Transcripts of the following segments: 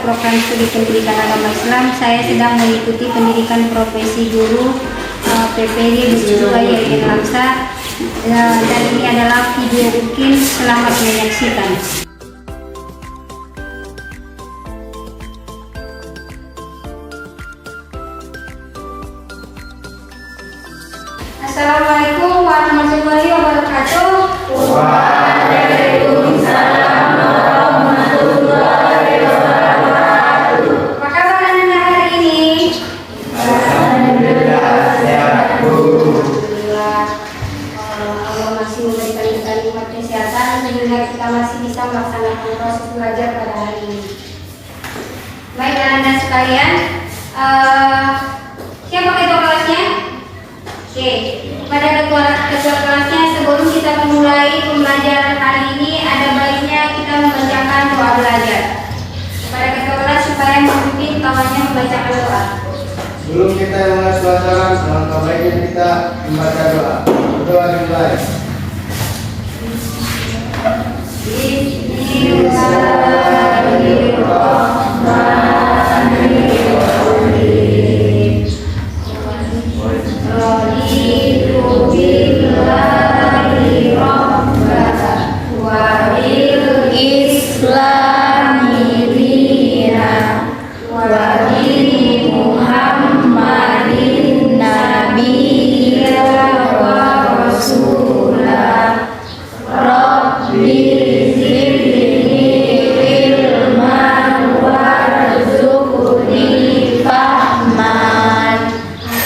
Program Studi Pendidikan Agama Islam. Saya sedang mengikuti pendidikan profesi guru PPG Bismillah Yayin Lamsa, dan ini adalah video UKIN. Selamat menyaksikan. Assalamualaikum warahmatullahi wabarakatuh. Waalaikumsalam warahmatullahi wabarakatuh. Apa kabar anak hari ini? Alhamdulillah sehat, Bu. Alhamdulillah. Allah masih memberikan kita nikmat kesehatan sehingga kita masih bisa melaksanakan proses belajar pada hari ini. Baik anak-anak sekalian, siapa ketua kelasnya? Oke, pada ketua kelasnya, sebelum kita memulai pembelajaran kali ini, ada baiknya kita membacakan doa belajar kepada ketua kelas supaya memimpin kawannya membacakan doa. Sebelum kita mulai pelajaran, alangkah baiknya kita membaca doa. Doa dimulai. Bismillahirrahmanirrahim. Raditu billahi rabbana wa bil islami dina wa bi Muhammadin nabiyya wa rasulah. Rabbi zidni ilman warzuqni fahman.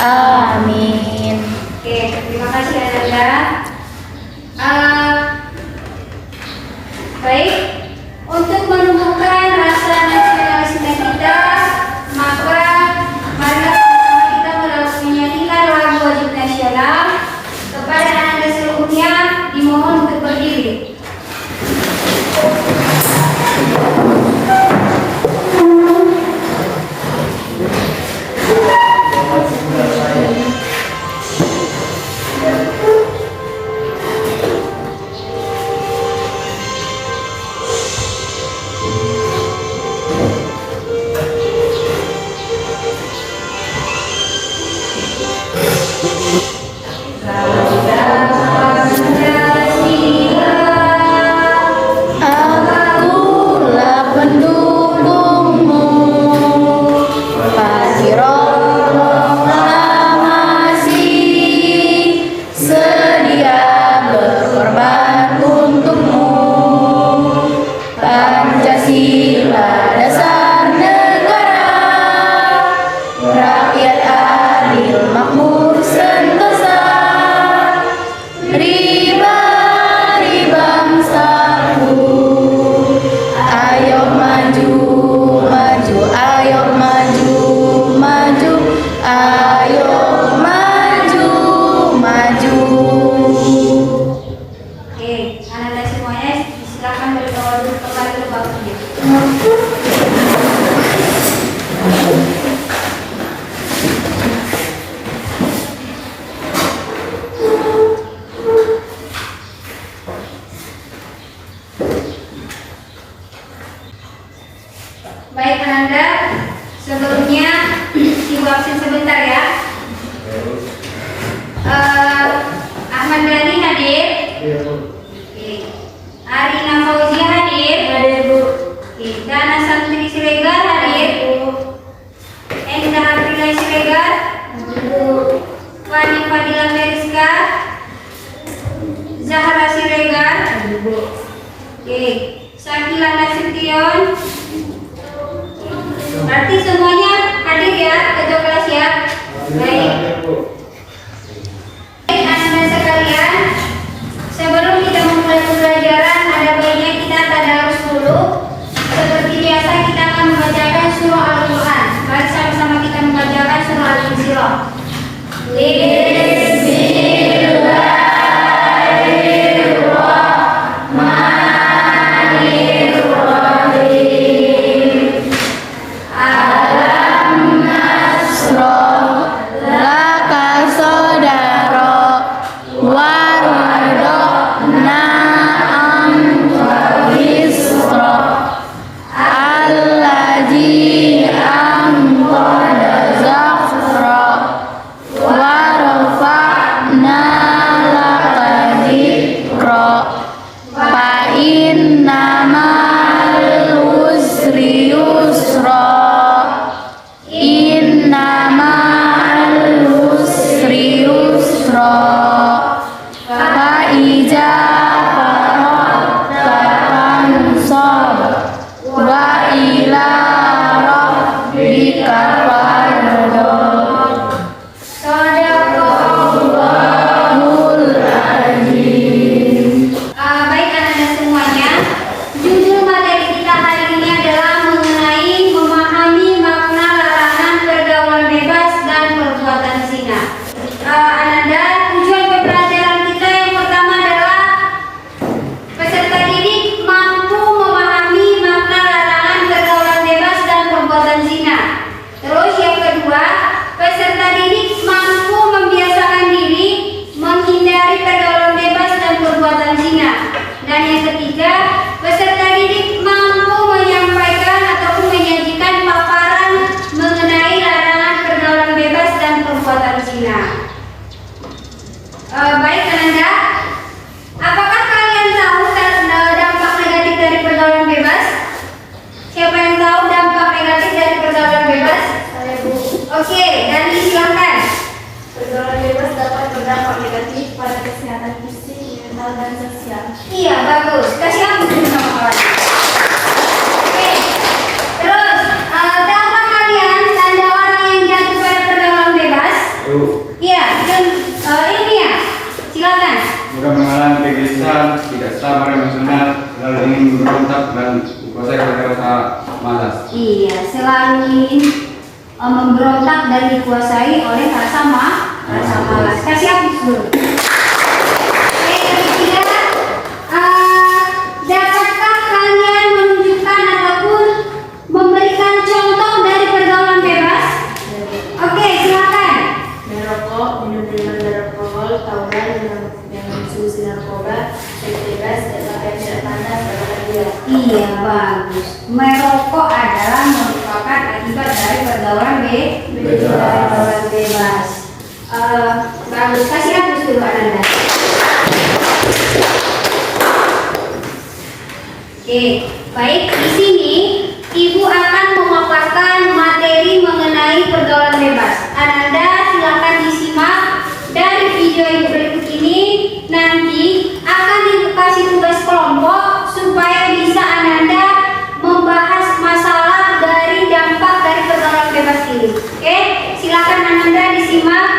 Amin. Oke, terima kasih anak-anak. Baik, untuk menumbuhkan rasa nasionalisme kita, maka marilah kita menyanyikan lagu wajib nasional. Kepada anak-anak seluruhnya dimohon untuk berdiri. Akulah pendukungmu, Fajrul proklamasi, sedia berkorban untukmu. Pancasila dasar negara, rakyat adil makmur sentosa. Mari bangsaku, ayo maju, maju, ayo maju, maju, ayo maju, maju. Oke, anak-anak semuanya silakan bertawaduk kembali ke bangkunya. Baik anak-anak, sebelumnya ibu absen sebentar ya. Ahmad Dhani hadir. Oke. Arina Fauzia hadir. Hadir, Bu. Oke. Dana Santri Siregar hadir. Endah Aprila Siregar. Bu. Wani Fadila Meriska. Zahra Siregar. Bu. Oke. Sakila Nasution. Berarti semuanya hadir ya, ketua kelas ya. Baik. Anak-anak sekalian, sebelum kita memulai pembelajaran, ada baiknya kita tadarus dulu. Seperti biasa kita akan membacakan surah Al-Quran. Mari sama-sama kita membacakan surah Al-Insyirah. Bismillahirrahmanirrahim. Alam nasroh laka sodaro waradokna anka wisro allazi ila rabbika farghab. Shadaqallahul azim. Baik anak-anak semuanya, judul materi kita hari ini adalah mengenai memahami makna larangan pergaulan bebas dan perbuatan zina. Anak-anak, tujuan pembelajaran kita yang pertama adalah peserta didik mampu memahami makna larangan pergaulan bebas dan perbuatan zina. Terus yang kedua, peserta didik mampu membiasakan diri menghindari pergaulan bebas dan perbuatan zina. Dan yang ketiga, peserta didik mampu menyampaikan ataupun menyajikan paparan mengenai larangan pergaulan bebas dan perbuatan zina. Baik anak-anak, apakah kalian tahu dampak negatif dari pergaulan bebas? Siapa yang tahu dampak negatif dari pergaulan bebas? Saya Bu. Oke, Dani silakan. Pergaulan bebas dapat berdampak negatif pada kesehatan fisik, mental, dan sosial. Iya, bagus. Kasih aku dulu sama kawan. Oke. Terus, tahukah kalian tanda orang yang jatuh pada pergaulan bebas? Iya, dan ini ya. Silakan. Mudah mengalami kegelisahan, tidak sabar emosional, selalu ingin memberontak dan dikuasai oleh rasa malas. Iya, selalu ingin memberontak dan dikuasai oleh rasa malas. Kasih aku dulu. Oke, yang ketiga, dapatkah kalian menunjukkan ataupun memberikan contoh dari pergaulan bebas? Oke, silakan. Merokok, minum minuman beralkohol, tawuran, yang mengkonsumsi narkoba, seks bebas, dan pakaian tidak pantas, dan hadiah. Iya, bagus. Merokok adalah merupakan akibat dari pergaulan bebas. Bagus. Kasih aku dulu Ananda. Oke, baik. Di sini Ibu akan memaparkan materi mengenai pergaulan bebas. Ananda silakan disimak dari video yang berikut ini. Nanti akan dikasih tugas kelompok supaya bisa Ananda membahas masalah dari dampak dari pergaulan bebas ini. Oke, silakan Ananda disimak.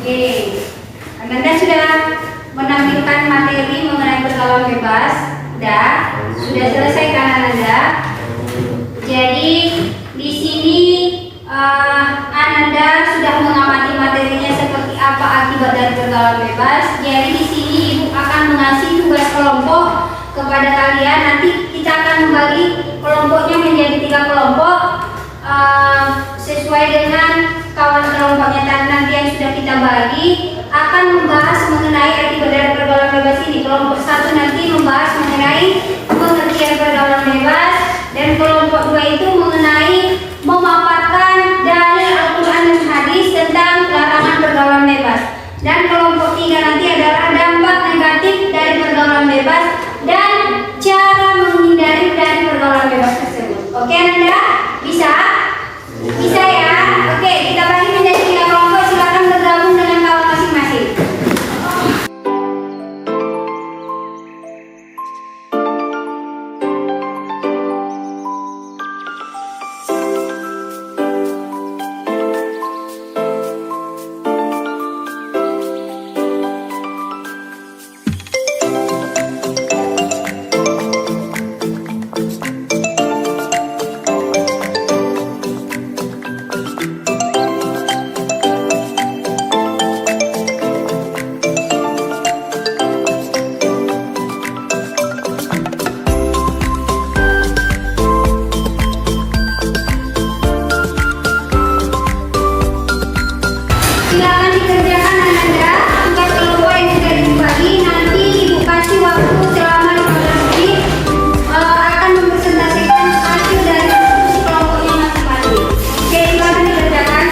Oke, Ananda sudah menampilkan materi mengenai pergaulan bebas. Sudah selesai kan Ananda? Jadi di sini Ananda sudah mengamati materinya seperti apa akibat dari pergaulan bebas. Jadi di sini Ibu akan mengasih tugas kelompok kepada kalian. Nanti kita akan membagi kelompoknya menjadi 3 kelompok sesuai dengan kawan kelompoknya nanti yang sudah kita bagi akan membahas mengenai akibat dari pergaulan bebas ini. Kelompok 1 nanti membahas mengenai pengertian pergaulan bebas dan kelompok 2 itu mengenai memaparkan dalil Al-Quran dan hadis tentang larangan pergaulan bebas. Dan kelompok 3 nanti adalah dampak negatif dari pergaulan bebas dan cara menghindari dari pergaulan bebas tersebut. Oke Ananda? Bisa? Bisa ya? Oke, kita bagi menjadi 3 kelompok. Silakan bergabung dengan kawan masing-masing. Silakan dikerjakan Ananda. Tugas kelompok yang sudah dibagi nanti Ibu kasih waktu selama 15 menit akan mempresentasikan hasil dari diskusi kelompoknya masing-masing. Oke, silakan dikerjakan.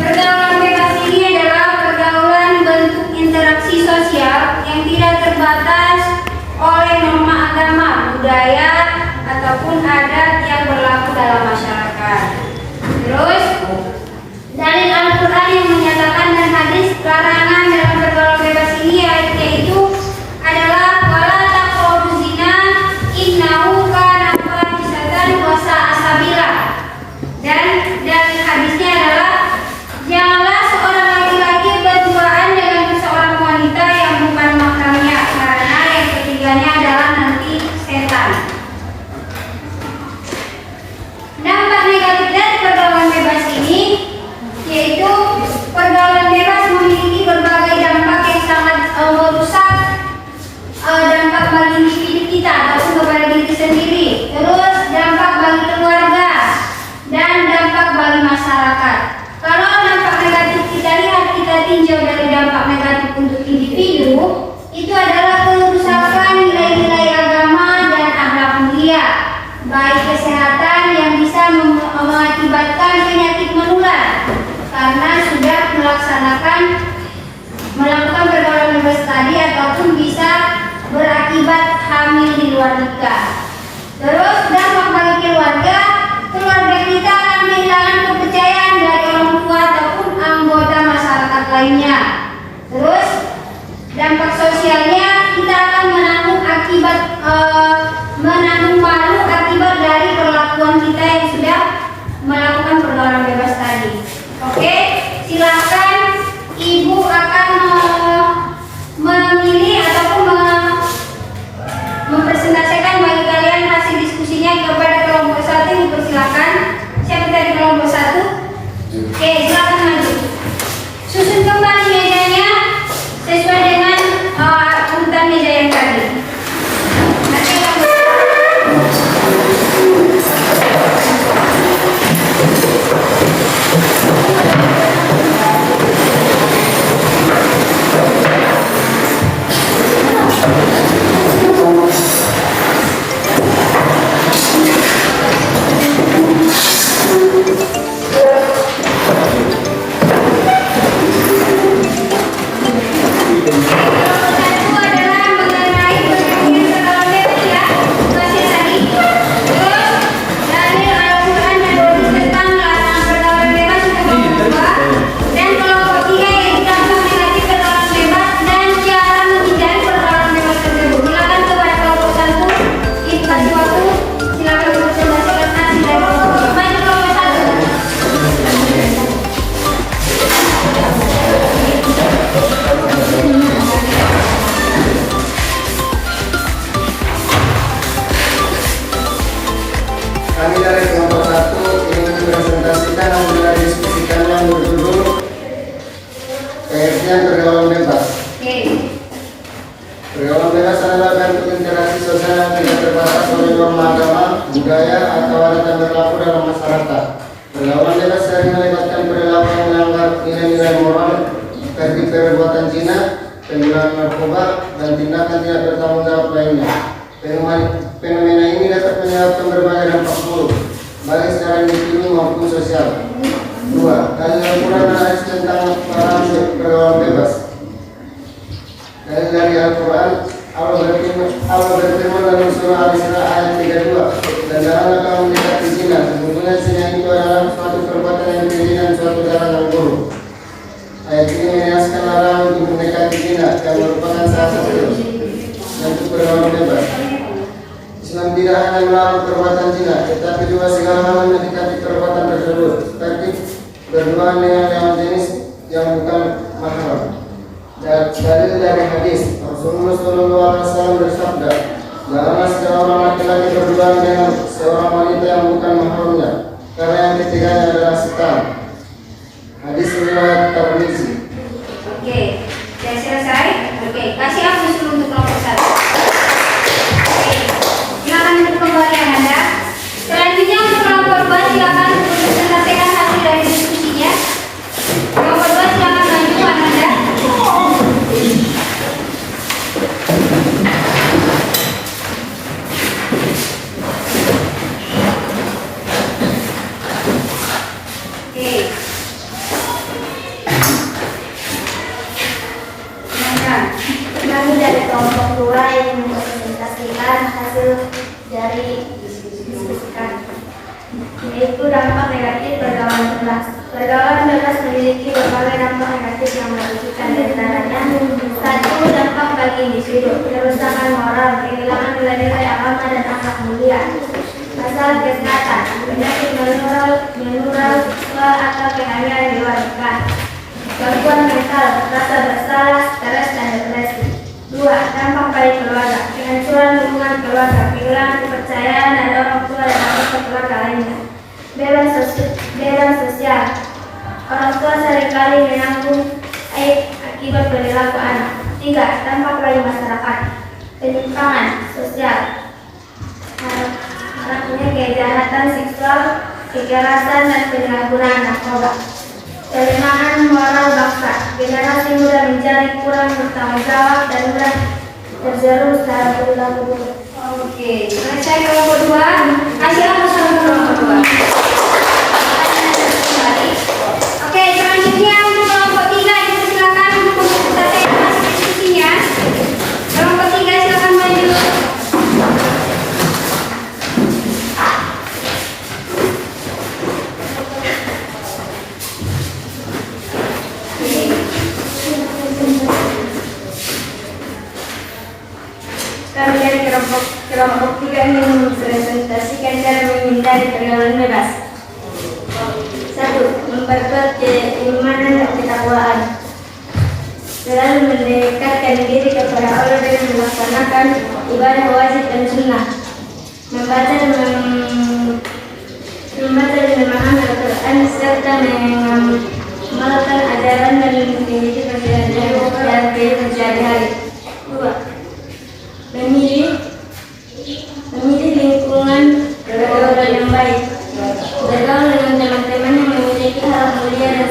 Pergaulan bebas ini adalah pergaulan bentuk interaksi sosial yang tidak terbatas oleh norma agama, budaya, ataupun adat yang berlaku dalam masyarakat. Terus, dalil Al-Quran yang menyatakan dan hadis larangan dalam pergaulan bebas ini yaitu adalah wala taqrabuz zina innahu kana fahisatan wa sa'a sabila. Dan dalil hadisnya adalah janganlah seorang laki-laki berduaan dengan seorang wanita yang bukan mahramnya, karena yang ketiganya adalah nanti setan. Dampak negatif dari pergaulan bebas ini yaitu pergaulan bebas memiliki berbagai dampak yang sangat merusak dampak bagi individu kita ataupun kepada diri sendiri. Terus dampak bagi keluarga dan dampak bagi masyarakat. Kalau dampak negatif kita lihat, kita tinjau dari dampak negatif untuk individu, itu adalah kerusakan nilai-nilai agama dan akhlak mulia, baik kesehatan yang bisa mengakibatkan penyakit menular karena sudah melakukan pergaulan bebas tadi, ataupun bisa berakibat hamil di luar nikah. Terus dampak bagi keluarga kita akan kehilangan kepercayaan dari orang tua ataupun anggota masyarakat lainnya. Terus dampak sosialnya kita akan menanggung malu akibat Silakan dipresentasikan hasil dari kelompok. Maju kelompok 1. Kami dari kelompok 1 ingin mempresentasikan hasil dari diskusi kami yang berjudul pengertian pergaulan bebas. Oke. Pergaulan bebas adalah bentuk interaksi sosial yang tidak terbatas oleh norma agama, budaya, atau adat yang berlaku dalam masyarakat. Pergaulan bebas sering melibatkan perilaku yang melanggar nilai-nilai moral, tertib perbuatan zina, penggunaan narkoba, dan tindakan tidak bertanggung jawab lainnya. Fenomena ini dapat menyebabkan berbagai dampak buruk, baik secara individu maupun sosial. 2. Dalil Al-Quran dan hadis tentang larangan pergaulan bebas. Dalil dari Al-Quran, Allah berfirman dalam surah Al-Isra ayat 32, dan janganlah kamu mendekati zina, sesungguhnya zina itu adalah suatu perbuatan yang keji dan suatu jalan yang buruk. Ayat ini menjelaskan larangan untuk mendekati zina yang merupakan salah satu bentuk pergaulan bebas. Islam tidak hanya melarang perbuatan zina, tetapi juga segala hal yang mendekati perbuatan tersebut, seperti berduaan dengan lawan jenis yang bukan mahram. Dalil dari hadis, Rasulullah SAW bersabda, janganlah seorang laki-laki berduaan dengan seorang wanita yang bukan mahramnya, karena yang ketiganya adalah setan. Hadis riwayat Tirmizi. Oke. Sudah selesai? Oke. Kasih aplaus dulu untuk kelompok 1. Oke. Silakan untuk pemberian Anda. Selanjutnya untuk kelompok 2 silakan untuk presentasikan hasil dari diskusinya. Kelompok 2 silakan maju Anda. Oke. Silakan. Kami dari kelompok 2 yang mempresentasikan hasil dari diskusikan, yaitu dampak negatif pergaulan bebas. Pergaulan bebas memiliki berbagai dampak negatif yang merugikan, diantaranya: 1. Dampak bagi individu, kerusakan moral, kehilangan nilai-nilai agama dan akhlak mulia. Masalah kesehatan, penyakit menular atau kehamilan di luar nikah. Gangguan mental, rasa bersalah, stres, dan depresi. 2. Dampak bagi keluarga, kehancuran hubungan keluarga, kehilangan kepercayaan dari orang tua dan anggota keluarga lainnya. Beban sosial, orang tua seringkali menanggung aib akibat perilaku anak. 3. Dampak bagi masyarakat, penyimpangan sosial, maraknya kejahatan seksual, kekerasan, dan penyalahgunaan narkoba. Pelemahan moral bangsa, generasi muda menjadi kurang bertanggung jawab dan mudah terjerumus dalam perilaku buruk. Oke. Selesai kelompok 2. Kasih aplaus untuk kelompok 2. Oke, selanjutnya untuk kelompok 3 silakan untuk mempresentasikan hasil diskusinya. Kelompok 3 silakan maju. Kami dari kelompok 3 ingin mempresentasikan cara menghindari pergaulan bebas. 1. Memperkuat keimanan dan ketakwaan. Selalu mendekatkan diri kepada Allah dengan melaksanakan ibadah wajib dan sunnah. Membaca dan memahami Al-Quran serta mengamalkan ajaran dan kehidupan sehari-hari. 2. Memilih lingkungan pergaulan yang baik. Bergaul dengan teman-teman yang memiliki hal mulia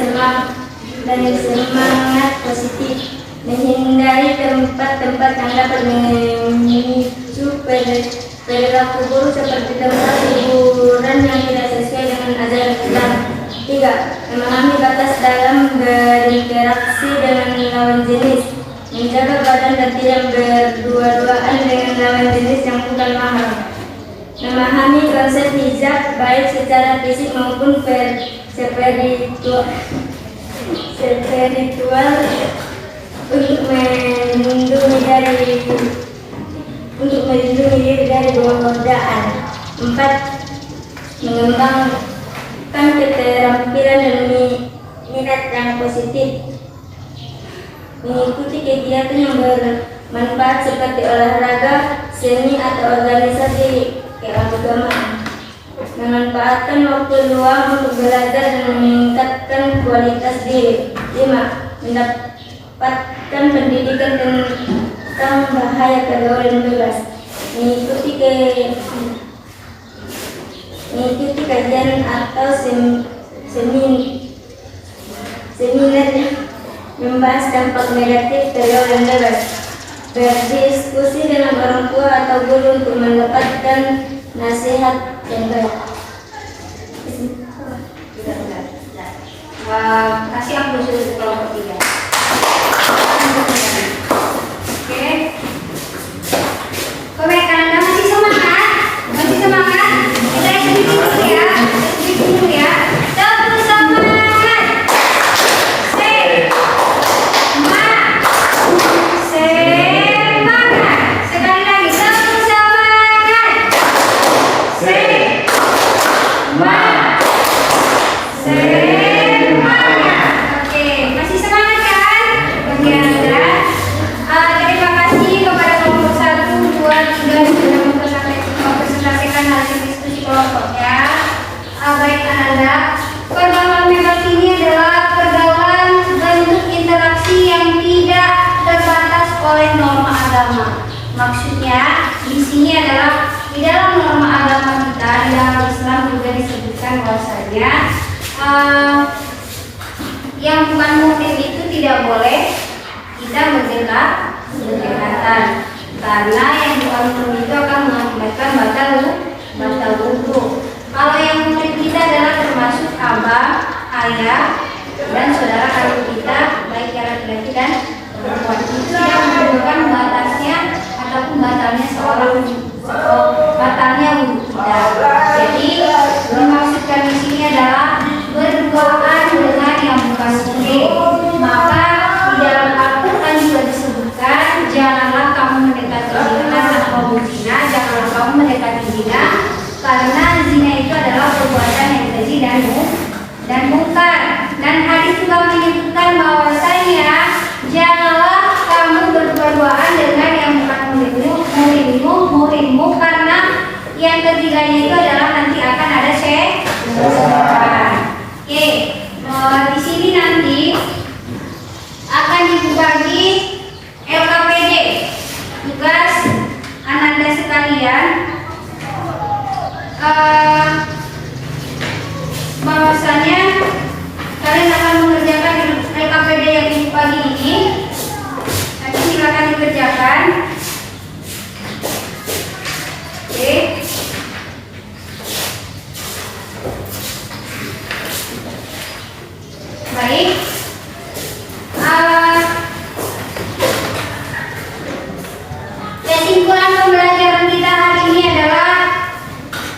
dan semangat positif. Menghindari tempat-tempat yang dapat memicu perilaku buruk seperti tempat hiburan yang tidak sesuai dengan ajaran Islam. 3. Memahami batas dalam berinteraksi dengan lawan jenis. Menjaga badan dan tidak berdua-duaan dengan lawan jenis yang bukan mahram. Memahami konsep hijab baik secara fisik maupun spiritual untuk melindungi diri dari godaan. 4. Mengembangkan keterampilan dan minat yang positif. Mengikuti kegiatan yang bermanfaat seperti olahraga, seni atau organisasi keagamaan. Memanfaatkan waktu luang untuk belajar dan meningkatkan kualitas diri. 5. Mendapatkan pendidikan tentang bahaya pergaulan bebas. Mengikuti kajian atau seminar yang membahas dampak negatif pergaulan bebas. Berdiskusi dengan orang tua atau guru untuk mendapatkan nasihat yang baik. Kasih aku dulu kelompok 3. Oke. Anda masih semangat? Masih semangat? Kita ikuti dulu ya. Ikuti dulu ya. Tepuk semangat. Semangat. Sekali lagi tepuk semangat. Semangat. Oke, masih semangat kan? Bagi Anda. Terima kasih kepada kelompok 1, 2, 3 sudah mempresentasikan hasil diskusi kelompoknya. Baik Anda, pergaulan bebas ini adalah pergaulan bentuk interaksi yang tidak terbatas oleh norma agama. Maksudnya di sini adalah di dalam norma agama kita, di dalam Islam juga disebutkan bahwasanya yang bukan mukmin itu tidak boleh kita berdekatan, karena yang bukan mukmin itu akan mengakibatkan batal wudu. Kalau yang mukmin kita adalah termasuk abang, ayah, dan saudara kandung kita, baik yang laki-laki dan perempuan. Itu tidak menunjukkan batasnya ataupun batalnya batalnya wudu kita. Jadi dimaksudkan di sini adalah berduaan dengan yang bukan mukmin. Maka di dalam Al-Quran juga disebutkan, janganlah kamu mendekati zina atau zina, janganlah kamu mendekati zina, karena zina itu adalah perbuatan yang keji dan mungkar. Dan hadis juga menyebutkan bahwasanya janganlah kamu berdua-duaan dengan yang bukan muridmu, karena yang ketiganya itu adalah nanti akan ada syaitan. Oke, di sini nanti akan dibagi LKPD. Tugas Ananda sekalian, bahwasanya kalian akan mengerjakan LKPD yang di pagi ini. Nanti silakan dikerjakan. Oke. Baik. Kesimpulan pembelajaran kita hari ini adalah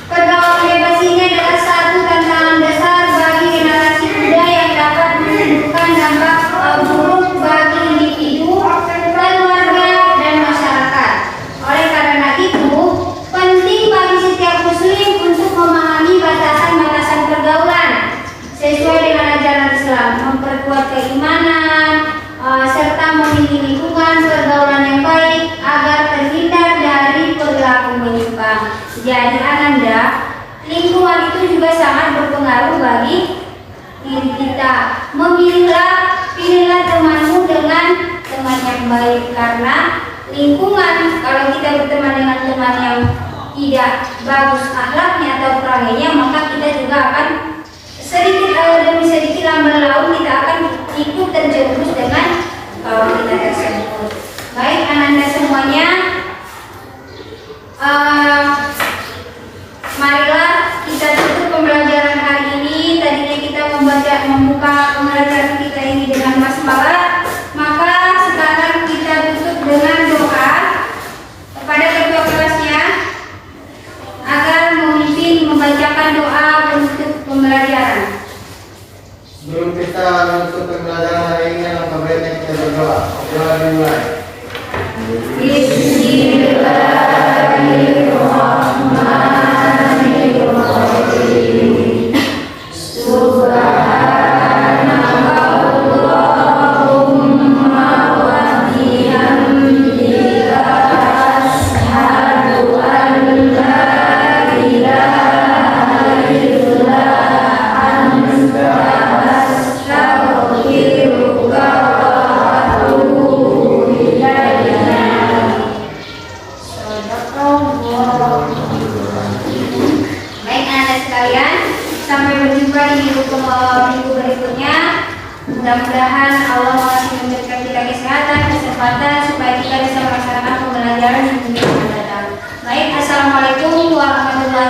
pergaulan bebas ini adalah satu tantangan besar bagi generasi muda yang dapat menimbulkan dampak buruk bagi individu, keluarga, dan masyarakat. Oleh karena itu, penting bagi setiap muslim untuk memahami batasan-batasan pergaulan sesuai dengan ajaran Islam, memperkuat keimanan, serta memilih lingkungan pergaulan yang baik agar terhindar dari perilaku menyimpang. Jadi Ananda, lingkungan itu juga sangat berpengaruh bagi diri kita. Pilihlah temanmu dengan teman yang baik, karena lingkungan, kalau kita berteman dengan teman yang tidak bagus akhlaknya atau perangainya, maka kita juga akan sedikit demi sedikit lambat laun kita akan ikut terjerumus dengan kawan kita tersebut. Baik Ananda semuanya, marilah kita tutup pembelajaran hari ini. Tadinya kita membuka pembelajaran kita ini dengan basmalah, maka sekarang kita tutup dengan doa kepada ketua kelasnya agar memimpin membacakan doa untuk pembelajaran. Sebelum kita menutup pembelajaran hari ini, alangkah baiknya kita berdoa. Doa dimulai. Bismillahirrahmanirrahim. sekalian. Sampai berjumpa di minggu berikutnya. Mudah-mudahan Allah masih memberikan kita kesehatan, kesempatan supaya kita bisa melaksanakan pembelajaran di minggu yang akan datang. Baik, assalamualaikum warahmatullahi